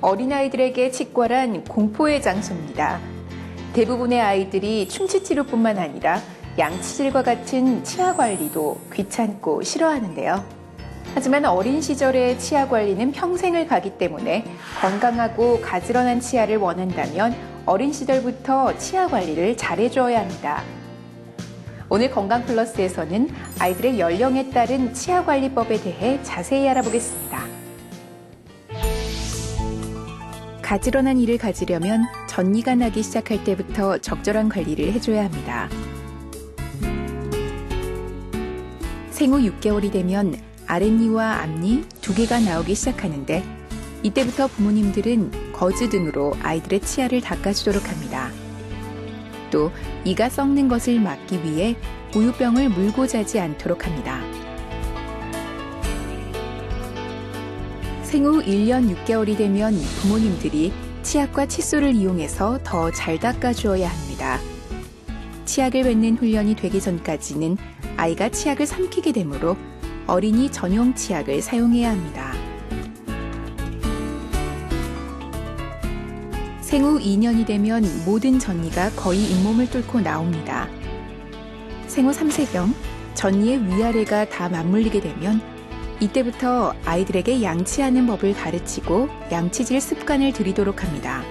어린아이들에게 치과란 공포의 장소입니다. 대부분의 아이들이 충치치료뿐만 아니라 양치질과 같은 치아 관리도 귀찮고 싫어하는데요. 하지만 어린 시절의 치아 관리는 평생을 가기 때문에 건강하고 가지런한 치아를 원한다면 어린 시절부터 치아 관리를 잘해줘야 합니다. 오늘 건강플러스에서는 아이들의 연령에 따른 치아 관리법에 대해 자세히 알아보겠습니다. 가지런한 이를 가지려면 전이가 나기 시작할 때부터 적절한 관리를 해줘야 합니다. 생후 6개월이 되면 아랫니와 앞니 두 개가 나오기 시작하는데 이때부터 부모님들은 거즈 등으로 아이들의 치아를 닦아주도록 합니다. 또 이가 썩는 것을 막기 위해 우유병을 물고 자지 않도록 합니다. 생후 1년 6개월이 되면 부모님들이 치약과 칫솔을 이용해서 더 잘 닦아주어야 합니다. 치약을 뱉는 훈련이 되기 전까지는 아이가 치약을 삼키게 되므로 어린이 전용 치약을 사용해야 합니다. 생후 2년이 되면 모든 전이가 거의 잇몸을 뚫고 나옵니다. 생후 3세경, 전이의 위아래가 다 맞물리게 되면 이때부터 아이들에게 양치하는 법을 가르치고 양치질 습관을 들이도록 합니다.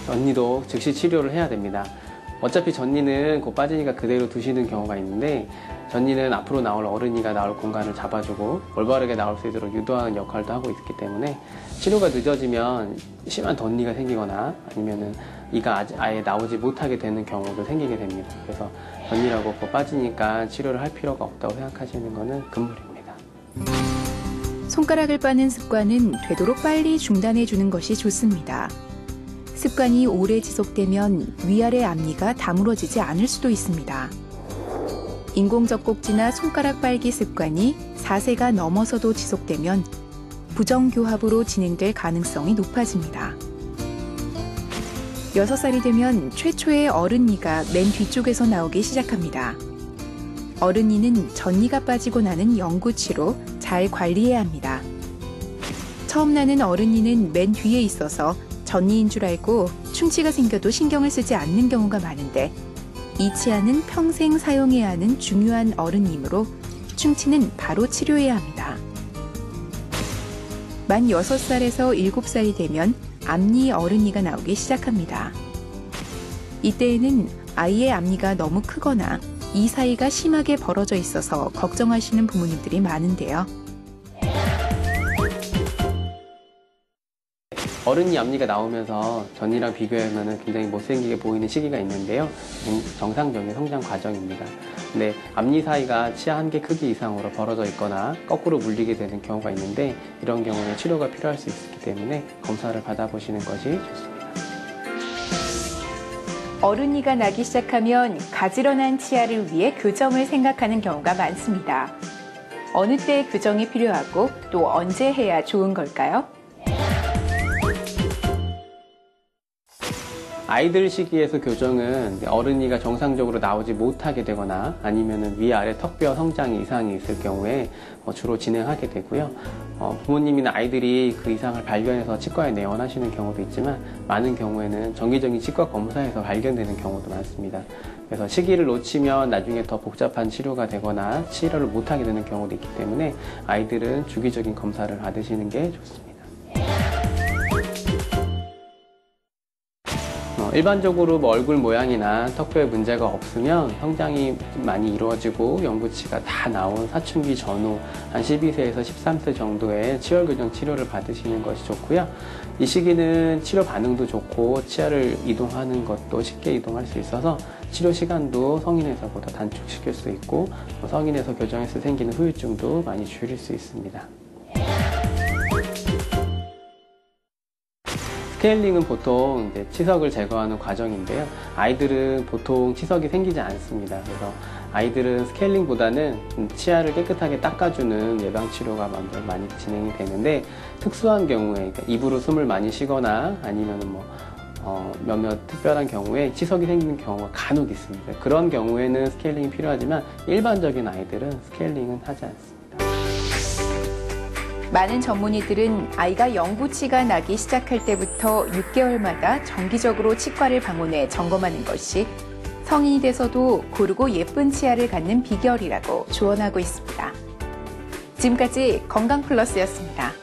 전이도 즉시 치료를 해야 됩니다. 어차피 전이는 곧 빠지니까 그대로 두시는 경우가 있는데 전이는 앞으로 나올 어른이가 나올 공간을 잡아주고 올바르게 나올 수 있도록 유도하는 역할도 하고 있기 때문에 치료가 늦어지면 심한 덧니가 생기거나 아니면은 이가 아예 나오지 못하게 되는 경우도 생기게 됩니다. 그래서 전이라고 곧 빠지니까 치료를 할 필요가 없다고 생각하시는 것은 금물입니다. 손가락을 빠는 습관은 되도록 빨리 중단해 주는 것이 좋습니다. 습관이 오래 지속되면 위아래 앞니가 다물어지지 않을 수도 있습니다. 인공젖꼭지나 손가락 빨기 습관이 4세가 넘어서도 지속되면 부정교합으로 진행될 가능성이 높아집니다. 6살이 되면 최초의 어른니가 맨 뒤쪽에서 나오기 시작합니다. 어른니는 전니가 빠지고 나는 영구치로 잘 관리해야 합니다. 처음 나는 어른니는 맨 뒤에 있어서 전니인 줄 알고 충치가 생겨도 신경을 쓰지 않는 경우가 많은데 이 치아는 평생 사용해야 하는 중요한 어른이므로 충치는 바로 치료해야 합니다. 만 6살에서 7살이 되면 앞니 어른이가 나오기 시작합니다. 이때에는 아이의 앞니가 너무 크거나 이 사이가 심하게 벌어져 있어서 걱정하시는 부모님들이 많은데요. 어른이 앞니가 나오면서 전이랑 비교하면 굉장히 못생기게 보이는 시기가 있는데요. 정상적인 성장 과정입니다. 근데 앞니 사이가 치아 한 개 크기 이상으로 벌어져 있거나 거꾸로 물리게 되는 경우가 있는데 이런 경우는 치료가 필요할 수 있기 때문에 검사를 받아보시는 것이 좋습니다. 어른이가 나기 시작하면 가지런한 치아를 위해 교정을 생각하는 경우가 많습니다. 어느 때 교정이 필요하고 또 언제 해야 좋은 걸까요? 아이들 시기에서 교정은 어른이가 정상적으로 나오지 못하게 되거나 아니면 위아래 턱뼈 성장이 이상이 있을 경우에 주로 진행하게 되고요. 부모님이나 아이들이 그 이상을 발견해서 치과에 내원하시는 경우도 있지만 많은 경우에는 정기적인 치과 검사에서 발견되는 경우도 많습니다. 그래서 시기를 놓치면 나중에 더 복잡한 치료가 되거나 치료를 못하게 되는 경우도 있기 때문에 아이들은 주기적인 검사를 받으시는 게 좋습니다. 일반적으로 얼굴 모양이나 턱뼈에 문제가 없으면 성장이 많이 이루어지고 영구치가 다 나온 사춘기 전후 한 12세에서 13세 정도의 치월교정 치료를 받으시는 것이 좋고요. 이 시기는 치료 반응도 좋고 치아를 이동하는 것도 쉽게 이동할 수 있어서 치료 시간도 성인에서보다 단축시킬 수 있고 성인에서 교정했을 때 생기는 후유증도 많이 줄일 수 있습니다. 스케일링은 보통 이제 치석을 제거하는 과정인데요. 아이들은 보통 치석이 생기지 않습니다. 그래서 아이들은 스케일링보다는 치아를 깨끗하게 닦아주는 예방치료가 먼저 많이 진행이 되는데 특수한 경우에 그러니까 입으로 숨을 많이 쉬거나 아니면 몇몇 특별한 경우에 치석이 생기는 경우가 간혹 있습니다. 그런 경우에는 스케일링이 필요하지만 일반적인 아이들은 스케일링은 하지 않습니다. 많은 전문의들은 아이가 영구치가 나기 시작할 때부터 6개월마다 정기적으로 치과를 방문해 점검하는 것이 성인이 돼서도 고르고 예쁜 치아를 갖는 비결이라고 조언하고 있습니다. 지금까지 건강플러스였습니다.